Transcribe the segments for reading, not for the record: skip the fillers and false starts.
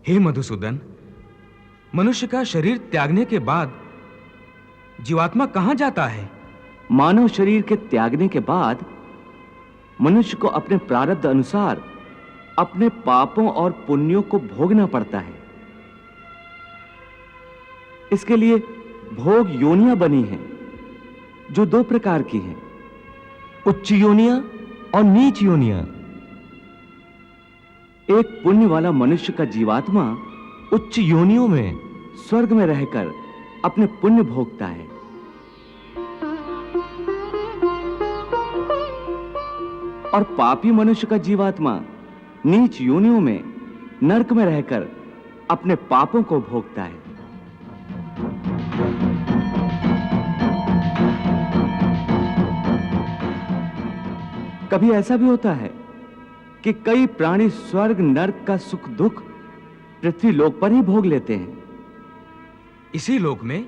हे मधुसूदन, मनुष्य का शरीर त्यागने के बाद जीवात्मा कहां जाता है? मानव शरीर के त्यागने के बाद मनुष्य को अपने प्रारब्ध अनुसार अपने पापों और पुण्यों को भोगना पड़ता है। इसके लिए भोग योनियां बनी हैं, जो दो प्रकार की हैं, उच्च योनियां और नीच योनियां। एक पुण्य वाला मनुष्य का जीवात्मा उच्च योनियों में स्वर्ग में रहकर अपने पुण्य भोगता है, और पापी मनुष्य का जीवात्मा नीच योनियों में नरक में रहकर अपने पापों को भोगता है। कभी ऐसा भी होता है कि कई प्राणी स्वर्ग नरक का सुख दुख पृथ्वी लोक पर ही भोग लेते हैं। इसी लोक में?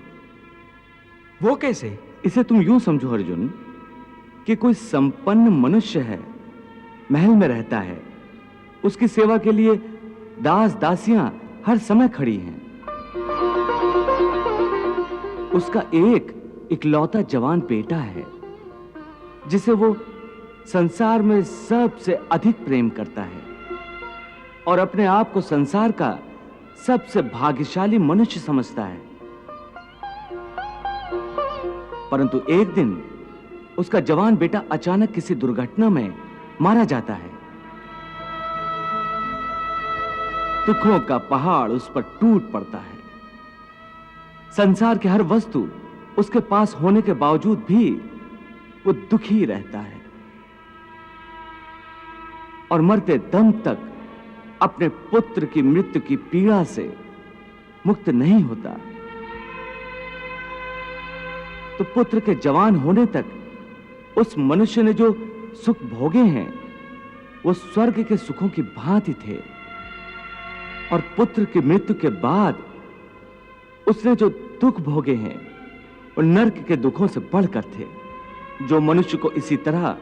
वो कैसे? इसे तुम यूं समझो अर्जुन कि कोई संपन्न मनुष्य है, महल में रहता है, उसकी सेवा के लिए दास दासियां हर समय खड़ी हैं। उसका एक इकलौता जवान बेटा है जिसे वो संसार में सबसे अधिक प्रेम करता है और अपने आप को संसार का सबसे भाग्यशाली मनुष्य समझता है। परंतु एक दिन उसका जवान बेटा अचानक किसी दुर्घटना में मारा जाता है। दुखों का पहाड़ उस पर टूट पड़ता है। संसार की हर वस्तु उसके पास होने के बावजूद भी वो दुखी रहता है और मरते दम तक अपने पुत्र की मृत्यु की पीड़ा से मुक्त नहीं होता। तो पुत्र के जवान होने तक उस मनुष्य ने जो सुख भोगे हैं वो स्वर्ग के सुखों की भांति थे, और पुत्र की मृत्यु के बाद उसने जो दुख भोगे हैं वो नरक के दुखों से बढ़कर थे। जो मनुष्य को इसी तरह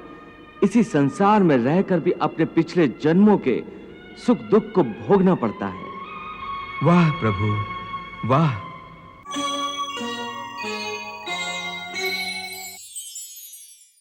इसी संसार में रहकर भी अपने पिछले जन्मों के सुख दुख को भोगना पड़ता है। वाह प्रभु वाह!